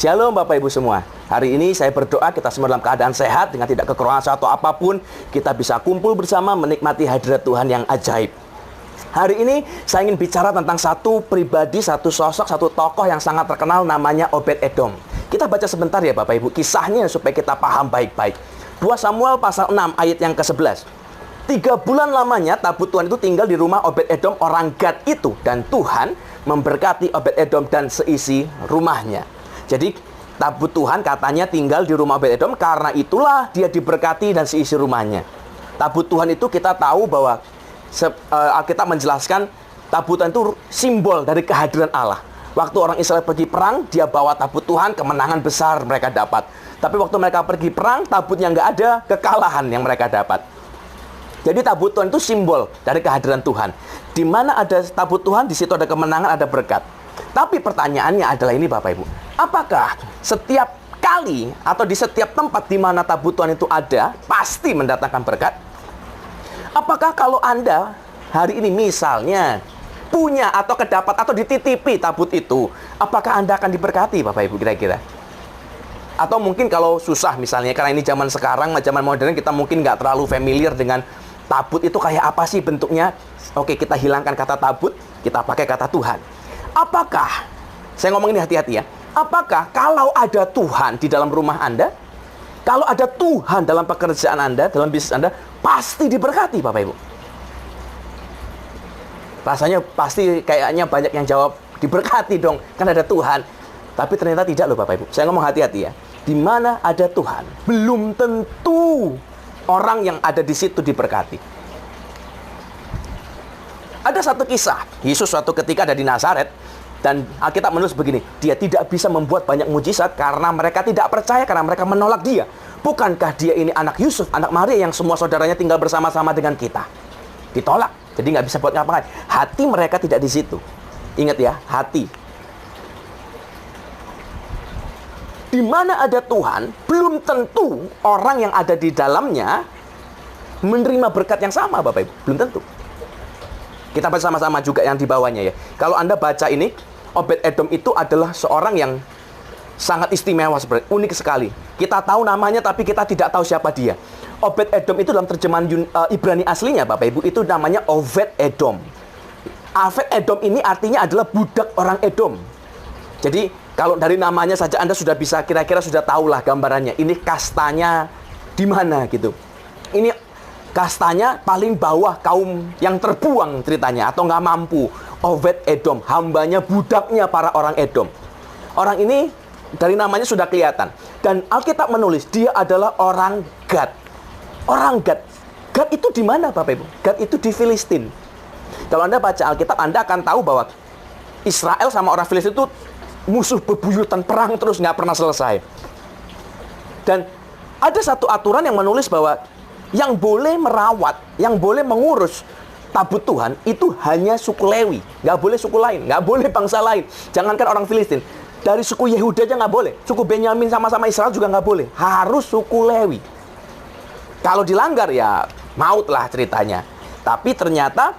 Shalom Bapak Ibu semua. Hari ini saya berdoa kita semua dalam keadaan sehat, dengan tidak kekurangan atau apapun, kita bisa kumpul bersama menikmati hadirat Tuhan yang ajaib. Hari ini saya ingin bicara tentang satu pribadi, satu sosok, satu tokoh yang sangat terkenal, namanya Obed-Edom. Kita baca sebentar ya Bapak Ibu kisahnya supaya kita paham baik-baik. 2 Samuel pasal 6 ayat yang ke-11. 3 bulan lamanya tabut Tuhan itu tinggal di rumah Obed-Edom orang Gad itu, dan Tuhan memberkati Obed-Edom dan seisi rumahnya. Jadi tabut Tuhan katanya tinggal di rumah Obed-Edom, karena itulah dia diberkati dan seisi rumahnya. Tabut Tuhan itu kita tahu bahwa Alkitab menjelaskan tabut Tuhan itu simbol dari kehadiran Allah. Waktu orang Israel pergi perang, dia bawa tabut Tuhan, kemenangan besar mereka dapat. Tapi waktu mereka pergi perang, tabutnya nggak ada, kekalahan yang mereka dapat. Jadi tabut Tuhan itu simbol dari kehadiran Tuhan. Di mana ada tabut Tuhan, di situ ada kemenangan, ada berkat. Tapi pertanyaannya adalah ini Bapak Ibu, apakah setiap kali atau di setiap tempat di mana tabut Tuhan itu ada, pasti mendatangkan berkat? Apakah kalau Anda hari ini misalnya punya atau kedapat atau dititipi tabut itu, apakah Anda akan diberkati Bapak Ibu kira-kira? Atau mungkin kalau susah misalnya, karena ini zaman sekarang, zaman modern, kita mungkin nggak terlalu familiar dengan tabut itu kayak apa sih bentuknya. Oke, kita hilangkan kata tabut, kita pakai kata Tuhan. Apakah, saya ngomong ini hati-hati ya, apakah kalau ada Tuhan di dalam rumah Anda, kalau ada Tuhan dalam pekerjaan Anda, dalam bisnis Anda, pasti diberkati Bapak Ibu? Rasanya pasti kayaknya banyak yang jawab diberkati dong, kan ada Tuhan. Tapi ternyata tidak loh Bapak Ibu. Saya ngomong hati-hati ya. Di mana ada Tuhan, belum tentu orang yang ada di situ diberkati. Ada satu kisah, Yesus suatu ketika ada di Nazaret, dan Alkitab menulis begini, dia tidak bisa membuat banyak mujizat karena mereka tidak percaya, karena mereka menolak dia. Bukankah dia ini anak Yusuf, anak Maria yang semua saudaranya tinggal bersama-sama dengan kita? Ditolak, jadi nggak bisa buat ngapain. Hati mereka tidak di situ. Ingat ya, hati. Di mana ada Tuhan, belum tentu orang yang ada di dalamnya menerima berkat yang sama Bapak Ibu. Belum tentu. Kita baca sama-sama juga yang di bawahnya ya. Kalau Anda baca ini, Obed-Edom itu adalah seorang yang sangat istimewa sebenarnya, unik sekali. Kita tahu namanya tapi kita tidak tahu siapa dia. Obed-Edom itu dalam terjemahan Ibrani aslinya Bapak Ibu, itu namanya Oved-Edom. Oved-Edom ini artinya adalah budak orang Edom. Jadi kalau dari namanya saja Anda sudah bisa kira-kira sudah tahulah gambarannya. Ini kastanya di mana gitu. Ini kastanya paling bawah, kaum yang terbuang ceritanya, atau nggak mampu. Oved-Edom, hambanya, budaknya para orang Edom. Orang ini dari namanya sudah kelihatan. Dan Alkitab menulis dia adalah orang Gad. Orang Gad. Gad itu di mana Bapak Ibu? Gad itu di Filistin. Kalau Anda baca Alkitab, Anda akan tahu bahwa Israel sama orang Filistin itu musuh bebuyutan, perang terus, nggak pernah selesai. Dan ada satu aturan yang menulis bahwa yang boleh merawat, yang boleh mengurus tabut Tuhan itu hanya suku Lewi. Nggak boleh suku lain, nggak boleh bangsa lain. Jangankan orang Filistin, dari suku Yehuda aja nggak boleh. Suku Benyamin sama-sama Israel juga nggak boleh. Harus suku Lewi. Kalau dilanggar ya maut lah ceritanya. Tapi ternyata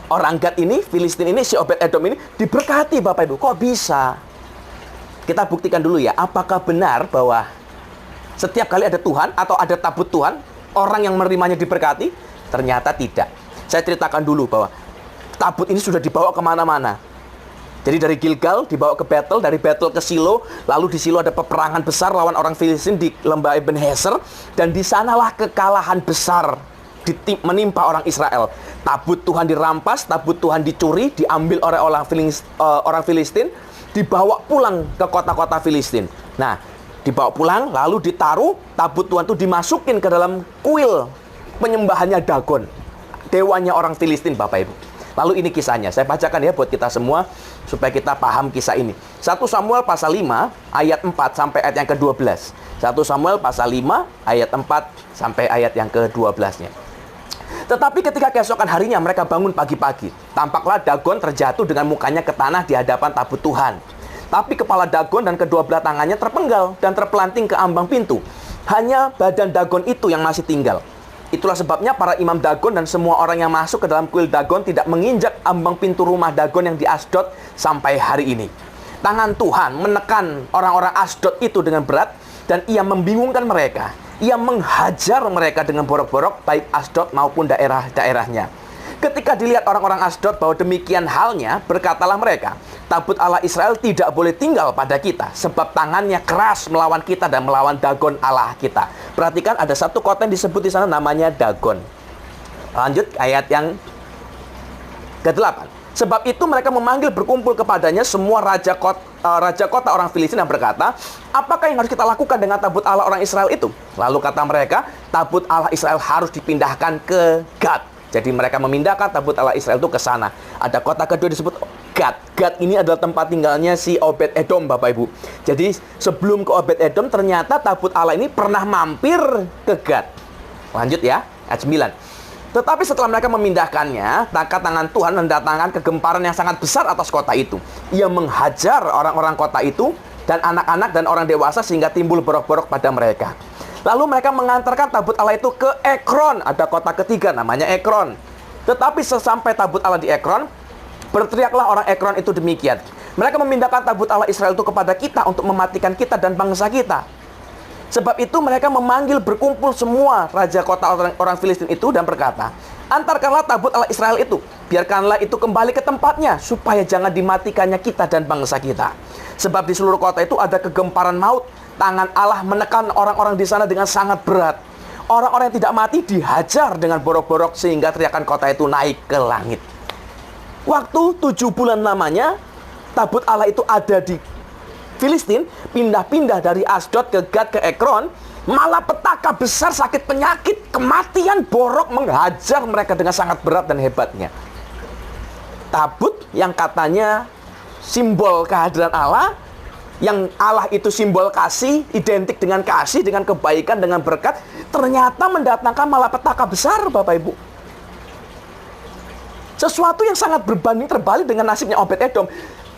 orang Gad ini, Filistin ini, si Obed-Edom ini diberkati Bapak Ibu. Kok bisa? Kita buktikan dulu ya, apakah benar bahwa setiap kali ada Tuhan atau ada tabut Tuhan, orang yang menerimanya diberkati? Ternyata tidak. Saya ceritakan dulu bahwa tabut ini sudah dibawa kemana-mana. Jadi dari Gilgal dibawa ke Betel, dari Betel ke Silo, lalu di Silo ada peperangan besar lawan orang Filistin di lembah Ebenezer, dan di sanalah kekalahan besar menimpa orang Israel. Tabut Tuhan dirampas, tabut Tuhan dicuri, diambil oleh orang Filistin, dibawa pulang ke kota-kota Filistin. Nah, dibawa pulang, lalu ditaruh, tabut Tuhan itu dimasukin ke dalam kuil penyembahannya Dagon, dewanya orang Filistin Bapak Ibu. Lalu ini kisahnya, saya bacakan ya buat kita semua supaya kita paham kisah ini. 1 Samuel pasal 5 ayat 4 sampai ayat yang ke-12. 1 Samuel pasal 5 ayat 4 sampai ayat yang ke-12-nya. Tetapi ketika keesokan harinya mereka bangun pagi-pagi, tampaklah Dagon terjatuh dengan mukanya ke tanah di hadapan tabut Tuhan. Tapi kepala Dagon dan kedua belah tangannya terpenggal dan terpelanting ke ambang pintu. Hanya badan Dagon itu yang masih tinggal. Itulah sebabnya para imam Dagon dan semua orang yang masuk ke dalam kuil Dagon tidak menginjak ambang pintu rumah Dagon yang di Asdod sampai hari ini. tangan Tuhan menekan orang-orang Asdod itu dengan berat, dan ia membingungkan mereka. Ia menghajar mereka dengan borok-borok, baik Asdod maupun daerah-daerahnya. Ketika dilihat orang-orang Asdod bahwa demikian halnya, berkatalah mereka, tabut Allah Israel tidak boleh tinggal pada kita, sebab tangannya keras melawan kita dan melawan Dagon Allah kita. Perhatikan, ada satu kota yang disebut di sana namanya Dagon. Lanjut ayat yang ke-8. Sebab itu mereka memanggil berkumpul kepadanya semua raja kota orang Filistin dan berkata, apakah yang harus kita lakukan dengan tabut Allah orang Israel itu? Lalu kata mereka, tabut Allah Israel harus dipindahkan ke Gad. Jadi mereka memindahkan tabut Allah Israel itu ke sana. Ada kota kedua disebut Gad. Gad ini adalah tempat tinggalnya si Obed Edom, Bapak Ibu. Jadi sebelum ke Obed Edom, ternyata tabut Allah ini pernah mampir ke Gad. Lanjut ya, ayat 9. Tetapi setelah mereka memindahkannya, maka tangan Tuhan mendatangkan kegemparan yang sangat besar atas kota itu. Ia menghajar orang-orang kota itu, dan anak-anak dan orang dewasa, sehingga timbul borok-borok pada mereka. Lalu mereka mengantarkan tabut Allah itu ke Ekron. Ada kota ketiga namanya Ekron. Tetapi sesampai tabut Allah di Ekron, berteriaklah orang Ekron itu demikian, mereka memindahkan tabut Allah Israel itu kepada kita untuk mematikan kita dan bangsa kita. Sebab itu mereka memanggil berkumpul semua raja kota orang Filistin itu dan berkata, antarkanlah tabut Allah Israel itu, biarkanlah itu kembali ke tempatnya, supaya jangan dimatikannya kita dan bangsa kita. Sebab di seluruh kota itu ada kegemparan maut. Tangan Allah menekan orang-orang di sana dengan sangat berat. Orang-orang yang tidak mati dihajar dengan borok-borok, sehingga teriakan kota itu naik ke langit. Waktu 7 bulan lamanya tabut Allah itu ada di Filistin, pindah-pindah dari Asdod ke Gad ke Ekron, malapetaka besar, sakit penyakit, kematian, borok menghajar mereka dengan sangat berat dan hebatnya. Tabut yang katanya simbol kehadiran Allah, yang Allah itu simbol kasih, identik dengan kasih, dengan kebaikan, dengan berkat, ternyata mendatangkan malapetaka besar, Bapak Ibu. Sesuatu yang sangat berbanding terbalik dengan nasibnya Obed Edom.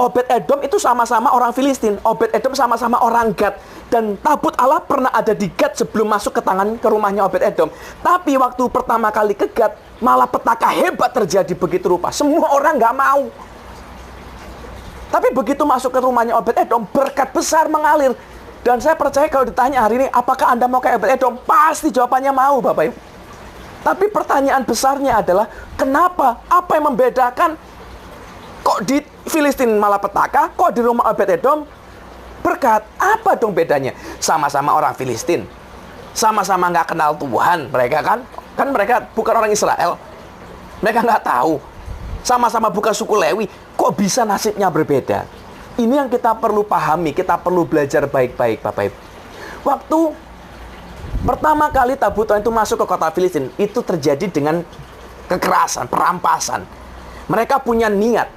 Obed Edom itu sama-sama orang Filistin, Obed Edom sama-sama orang Gad. Dan tabut Allah pernah ada di Gad sebelum masuk ke rumahnya Obed Edom. Tapi waktu pertama kali ke Gad, malapetaka hebat terjadi begitu rupa. Semua orang nggak mau. Tapi begitu masuk ke rumahnya Obed Edom, berkat besar mengalir. Dan saya percaya kalau ditanya hari ini, apakah Anda mau kayak Obed Edom? Pasti jawabannya mau, Bapak Ibu. Tapi pertanyaan besarnya adalah, kenapa? Apa yang membedakan? Kok di Filistin malapetaka, kok di rumah Obed Edom berkat? Apa dong bedanya? Sama-sama orang Filistin, sama-sama nggak kenal Tuhan. Mereka kan mereka bukan orang Israel. Mereka nggak tahu. Sama-sama bukan suku Lewi. Kok bisa nasibnya berbeda? Ini yang kita perlu pahami, kita perlu belajar baik-baik, Bapak Ibu. Waktu pertama kali tabut Tuhan itu masuk ke kota Filistin, itu terjadi dengan kekerasan, perampasan. Mereka punya niat,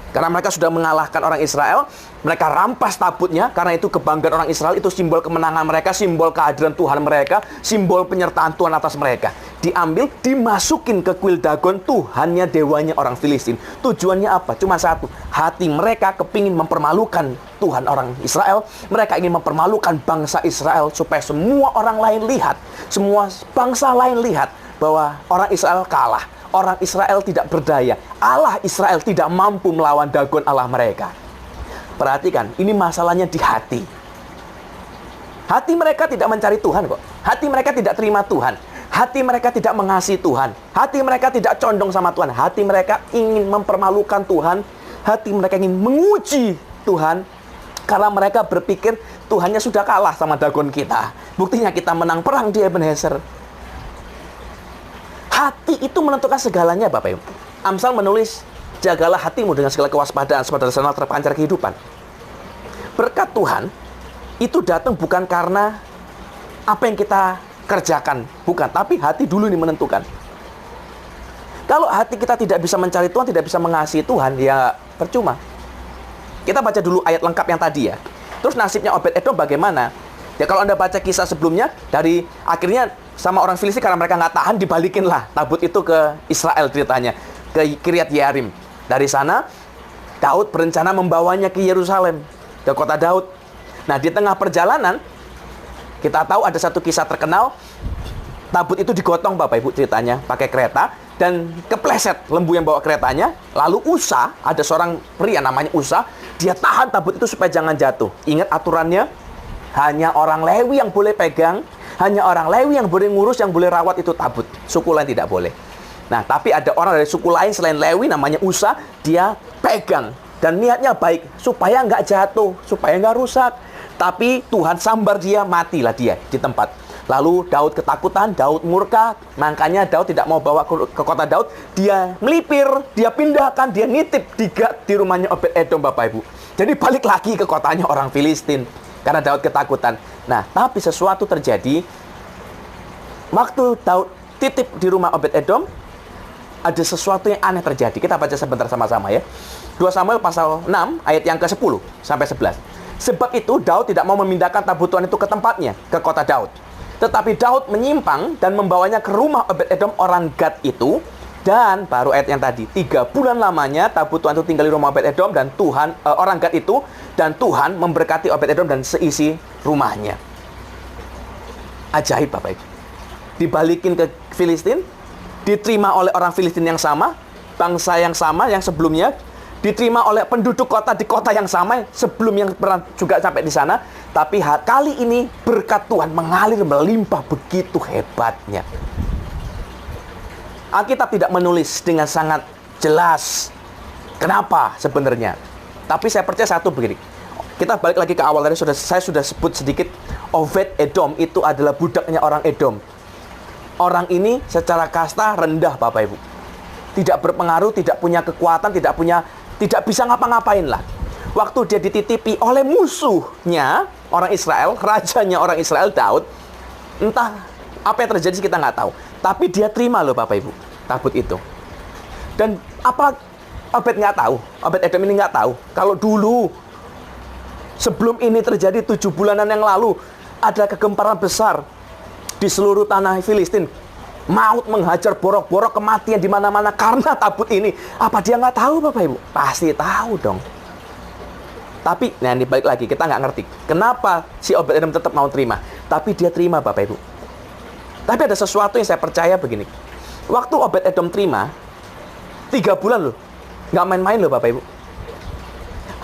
karena mereka sudah mengalahkan orang Israel, mereka rampas tabutnya. Karena itu kebanggaan orang Israel, itu simbol kemenangan mereka, simbol kehadiran Tuhan mereka, simbol penyertaan Tuhan atas mereka. Diambil, dimasukin ke kuil Dagon, Tuhannya, dewanya orang Filistin. Tujuannya apa? Cuma satu, hati mereka kepingin mempermalukan Tuhan orang Israel. Mereka ingin mempermalukan bangsa Israel, supaya semua orang lain lihat, semua bangsa lain lihat bahwa orang Israel kalah. Orang Israel tidak berdaya. Allah Israel tidak mampu melawan Dagon Allah mereka. Perhatikan, ini masalahnya di hati. Hati mereka tidak mencari Tuhan kok. Hati mereka tidak terima Tuhan. Hati mereka tidak mengasihi Tuhan. Hati mereka tidak condong sama Tuhan. Hati mereka ingin mempermalukan Tuhan. Hati mereka ingin menguji Tuhan. Karena mereka berpikir Tuhannya sudah kalah sama Dagon kita. Buktinya kita menang perang di Ebenezer. Hati itu menentukan segalanya, Bapak Ibu. Amsal menulis, jagalah hatimu dengan segala kewaspadaan, sebab dari sana terpancar kehidupan. Berkat Tuhan itu datang bukan karena apa yang kita kerjakan, bukan, tapi hati dulu ini menentukan. Kalau hati kita tidak bisa mencari Tuhan, tidak bisa mengasihi Tuhan, ya percuma. Kita baca dulu ayat lengkap yang tadi ya. Terus nasibnya Obed Edom bagaimana? Ya kalau Anda baca kisah sebelumnya, dari akhirnya sama orang Filistin, karena mereka nggak tahan, dibalikinlah tabut itu ke Israel ceritanya, ke Kiryat Yearim. Dari sana Daud berencana membawanya ke Yerusalem, ke kota Daud. Nah, di tengah perjalanan kita tahu ada satu kisah terkenal, tabut itu digotong, Bapak Ibu, ceritanya pakai kereta. dan kepleset lembu yang bawa keretanya. Lalu Usa, ada seorang pria namanya Usa, dia tahan tabut itu supaya jangan jatuh. Ingat aturannya, hanya orang Lewi yang boleh pegang, hanya orang Lewi yang boleh ngurus, yang boleh rawat itu tabut. Suku lain tidak boleh. Nah, tapi ada orang dari suku lain selain Lewi namanya Usa, dia pegang. Dan niatnya baik, supaya nggak jatuh, supaya nggak rusak. Tapi Tuhan sambar dia, matilah dia di tempat. Lalu Daud ketakutan, Daud murka, makanya Daud tidak mau bawa ke kota Daud. Dia melipir, dia pindahkan, dia nitip di Gat, di rumahnya Obed-Edom, Bapak Ibu. Jadi balik lagi ke kotanya orang Filistin, karena Daud ketakutan. Nah, tapi sesuatu terjadi. Waktu Daud titip di rumah Obed-Edom, ada sesuatu yang aneh terjadi. Kita baca sebentar sama-sama ya. 2 Samuel pasal 6, ayat yang ke-10 sampai 11. Sebab itu Daud tidak mau memindahkan tabut Tuhan itu ke tempatnya, ke kota Daud. Tetapi Daud menyimpang dan membawanya ke rumah Obed-Edom orang Gad itu. Dan baru ayat yang tadi, 3 bulan lamanya tabut Tuhan itu tinggal di rumah Obed-Edom dan Tuhan, orang Gad itu. Dan Tuhan memberkati Obed-Edom dan seisi rumahnya. Ajaib, Bapak Ibu. Dibalikin ke Filistin, diterima oleh orang Filistin yang sama, bangsa yang sama yang sebelumnya, diterima oleh penduduk kota di kota yang sama sebelum yang pernah juga sampai di sana. Tapi kali ini berkat Tuhan mengalir melimpah begitu hebatnya. Alkitab tidak menulis dengan sangat jelas kenapa sebenarnya. Tapi saya percaya satu begini. Kita balik lagi ke awal tadi, saya sudah sebut sedikit. Obed-Edom itu adalah budaknya orang Edom. Orang ini secara kasta rendah, Bapak Ibu. Tidak berpengaruh, tidak punya kekuatan, tidak bisa ngapa-ngapain lah. Waktu dia dititipi oleh musuhnya, orang Israel, rajanya orang Israel, Daud, entah apa yang terjadi kita nggak tahu. Tapi dia terima loh, Bapak Ibu, tabut itu. Dan apa Obed nggak tahu? Obed-Edom ini nggak tahu. Kalau dulu, sebelum ini terjadi 7 bulanan yang lalu, ada kegemparan besar di seluruh tanah Filistin. Maut menghajar, borok-borok, kematian di mana-mana karena tabut ini. Apa dia nggak tahu, Bapak Ibu? Pasti tahu dong. Tapi, nah ini balik lagi, kita nggak ngerti. Kenapa si Obed-Edom tetap mau terima? Tapi dia terima, Bapak Ibu. Tapi ada sesuatu yang saya percaya begini. Waktu Obed-Edom terima, 3 bulan loh. Nggak main-main loh, Bapak Ibu.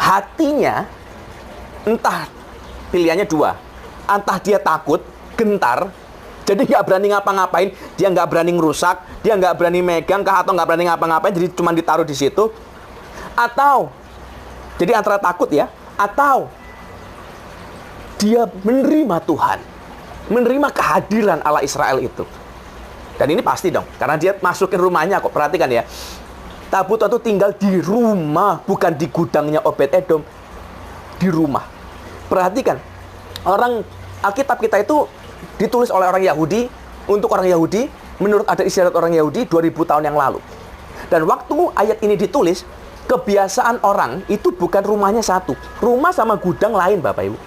Hatinya, entah pilihannya 2. Entah dia takut, gentar, jadi nggak berani ngapa-ngapain, dia nggak berani ngerusak, dia nggak berani megang, atau nggak berani ngapa-ngapain, jadi cuma ditaruh di situ. Atau, jadi antara takut ya, atau dia menerima Tuhan, menerima kehadiran Allah Israel itu. Dan ini pasti dong, karena dia masukin rumahnya kok, perhatikan ya. Tabut itu tinggal di rumah, bukan di gudangnya Obed-Edom, di rumah. Perhatikan, orang Alkitab kita itu ditulis oleh orang Yahudi, untuk orang Yahudi, menurut adat istiadat orang Yahudi 2000 tahun yang lalu. Dan waktu ayat ini ditulis, kebiasaan orang itu bukan rumahnya satu. Rumah sama gudang lain, Bapak Ibu.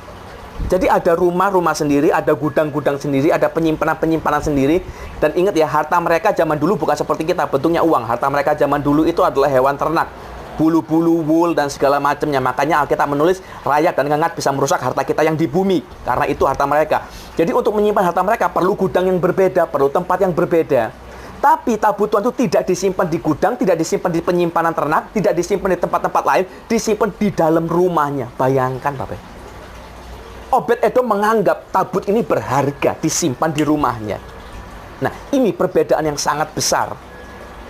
Jadi ada rumah-rumah sendiri, ada gudang-gudang sendiri, ada penyimpanan-penyimpanan sendiri. Dan ingat ya, harta mereka zaman dulu bukan seperti kita, bentuknya uang. Harta mereka zaman dulu itu adalah hewan ternak. Bulu-bulu, wool, dan segala macamnya. Makanya Alkitab menulis, rayak dan ngengat bisa merusak harta kita yang di bumi. Karena itu harta mereka. Jadi untuk menyimpan harta mereka, perlu gudang yang berbeda, perlu tempat yang berbeda. Tapi tabut Tuhan itu tidak disimpan di gudang, tidak disimpan di penyimpanan ternak, tidak disimpan di tempat-tempat lain, disimpan di dalam rumahnya. Bayangkan, Bapak. Obed-Edom menganggap tabut ini berharga, disimpan di rumahnya. Nah, ini perbedaan yang sangat besar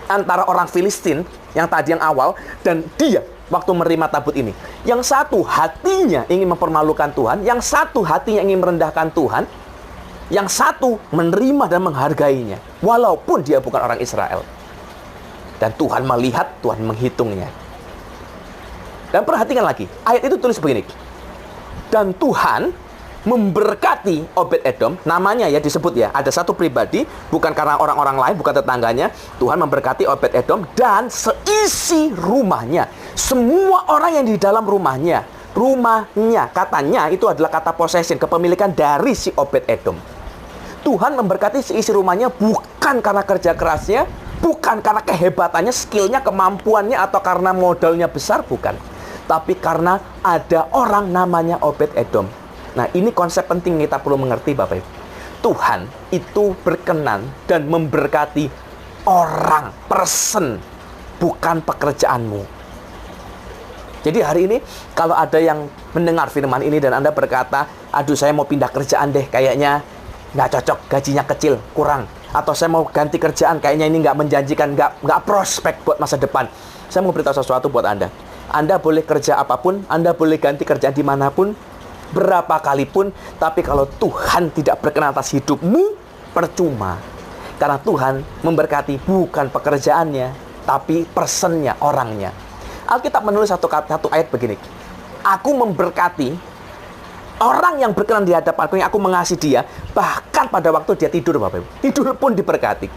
antara orang Filistin yang tadi yang awal dan dia waktu menerima tabut ini. Yang satu hatinya ingin mempermalukan Tuhan, yang satu hatinya ingin merendahkan Tuhan, yang satu menerima dan menghargainya walaupun dia bukan orang Israel. Dan Tuhan melihat, Tuhan menghitungnya. Dan perhatikan lagi, ayat itu tulis begini. Dan Tuhan memberkati Obed-Edom, namanya ya disebut ya, ada satu pribadi, bukan karena orang-orang lain, bukan tetangganya. Tuhan memberkati Obed-Edom dan seisi rumahnya, semua orang yang di dalam rumahnya. Rumahnya, katanya itu adalah kata possession, kepemilikan dari si Obed-Edom. Tuhan memberkati seisi rumahnya bukan karena kerja kerasnya, bukan karena kehebatannya, skillnya, kemampuannya, atau karena modalnya besar, bukan. Tapi karena ada orang namanya Obed-Edom. Nah, ini konsep penting yang kita perlu mengerti, Bapak Ibu. Tuhan itu berkenan dan memberkati orang, person, bukan pekerjaanmu. Jadi hari ini kalau ada yang mendengar firman ini dan Anda berkata, aduh saya mau pindah kerjaan deh, kayaknya nggak cocok, gajinya kecil, kurang. Atau saya mau ganti kerjaan, kayaknya ini nggak menjanjikan, nggak prospek buat masa depan. Saya mau beritahu sesuatu buat Anda. Anda boleh kerja apapun, Anda boleh ganti kerjaan dimanapun, berapa kali pun, tapi kalau Tuhan tidak berkenan atas hidupmu, percuma. Karena Tuhan memberkati bukan pekerjaannya, tapi personnya, orangnya. Alkitab menulis satu ayat begini. Aku memberkati orang yang berkenan di hadapanku, yang aku mengasihi dia, bahkan pada waktu dia tidur, Bapak Ibu. Tidur pun diberkati.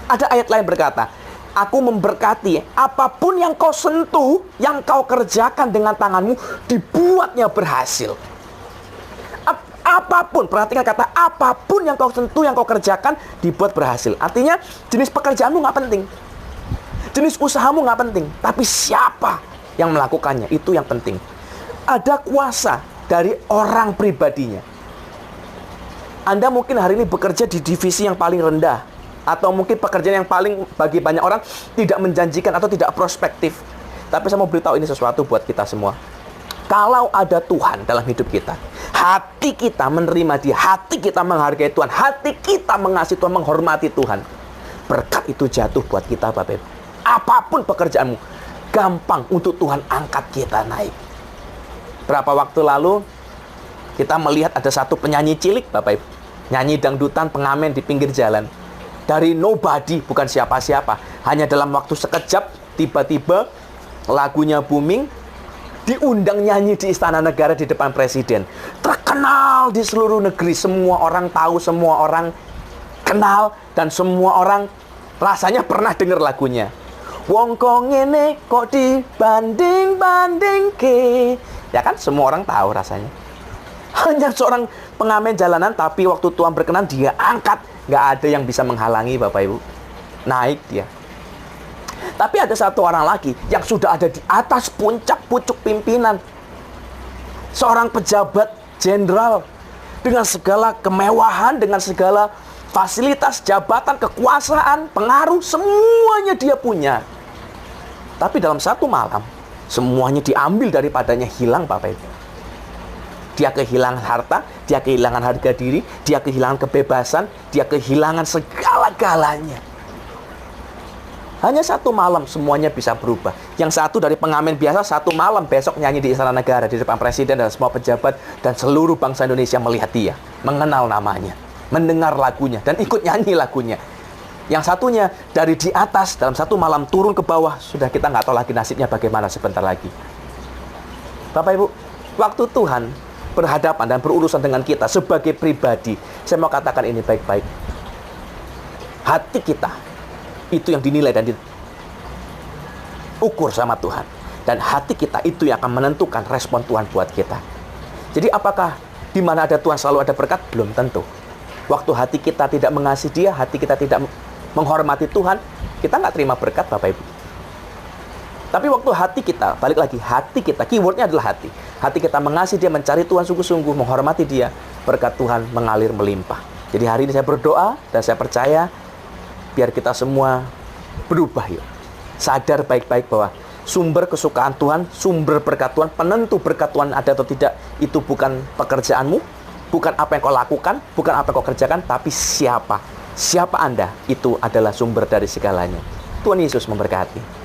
Ada ayat lain berkata, aku memberkati apapun yang kau sentuh, yang kau kerjakan dengan tanganmu, dibuatnya berhasil. Apapun, perhatikan kata apapun yang kau sentuh, yang kau kerjakan, dibuat berhasil. Artinya, jenis pekerjaanmu nggak penting. Jenis usahamu nggak penting. Tapi siapa yang melakukannya, itu yang penting. Ada kuasa dari orang pribadinya. Anda mungkin hari ini bekerja di divisi yang paling rendah. Atau mungkin pekerjaan yang paling bagi banyak orang tidak menjanjikan atau tidak prospektif. Tapi saya mau beritahu ini sesuatu buat kita semua. Kalau ada Tuhan dalam hidup kita, hati kita menerima Dia, hati kita menghargai Tuhan, hati kita mengasihi Tuhan, menghormati Tuhan, berkat itu jatuh buat kita, Bapak Ibu. Apapun pekerjaanmu, gampang untuk Tuhan angkat kita naik. Berapa waktu lalu kita melihat ada satu penyanyi cilik, Bapak Ibu, nyanyi dangdutan pengamen di pinggir jalan. Dari nobody, bukan siapa-siapa, hanya dalam waktu sekejap, tiba-tiba lagunya booming, diundang nyanyi di Istana Negara di depan Presiden. Terkenal di seluruh negeri, semua orang tahu, semua orang kenal, dan semua orang rasanya pernah dengar lagunya. Wong kok ngene kok dibanding-banding ke. Ya kan, semua orang tahu rasanya. Hanya seorang pengamen jalanan, tapi waktu Tuhan berkenan, dia angkat. Nggak ada yang bisa menghalangi, Bapak Ibu. Naik dia. Tapi ada satu orang lagi yang sudah ada di atas puncak pimpinan. Seorang pejabat jenderal dengan segala kemewahan, dengan segala fasilitas, jabatan, kekuasaan, pengaruh, semuanya dia punya. Tapi dalam satu malam, semuanya diambil daripadanya, hilang, Bapak Ibu. Dia kehilangan harta, dia kehilangan harga diri, dia kehilangan kebebasan, dia kehilangan segala-galanya. Hanya satu malam semuanya bisa berubah. Yang satu dari pengamen biasa, satu malam besok nyanyi di Istana Negara di depan Presiden dan semua pejabat dan seluruh bangsa Indonesia melihat dia, mengenal namanya, mendengar lagunya dan ikut nyanyi lagunya. Yang satunya dari di atas dalam satu malam turun ke bawah, sudah kita nggak tahu lagi nasibnya bagaimana sebentar lagi. Bapak Ibu, waktu Tuhan berhadapan dan berurusan dengan kita sebagai pribadi, saya mau katakan ini baik-baik. Hati kita itu yang dinilai dan diukur sama Tuhan. Dan hati kita itu yang akan menentukan respon Tuhan buat kita. Jadi apakah di mana ada Tuhan selalu ada berkat? Belum tentu. Waktu hati kita tidak mengasihi Dia, hati kita tidak menghormati Tuhan, kita nggak terima berkat, Bapak Ibu. Tapi waktu hati kita, balik lagi, hati kita, keywordnya adalah hati. Hati kita mengasihi Dia, mencari Tuhan sungguh-sungguh, menghormati Dia, berkat Tuhan mengalir melimpah. Jadi hari ini saya berdoa dan saya percaya biar kita semua berubah yuk. Sadar baik-baik bahwa sumber kesukaan Tuhan, sumber berkat Tuhan, penentu berkat Tuhan ada atau tidak, itu bukan pekerjaanmu, bukan apa yang kau lakukan, bukan apa yang kau kerjakan, tapi siapa Anda, itu adalah sumber dari segalanya. Tuhan Yesus memberkati.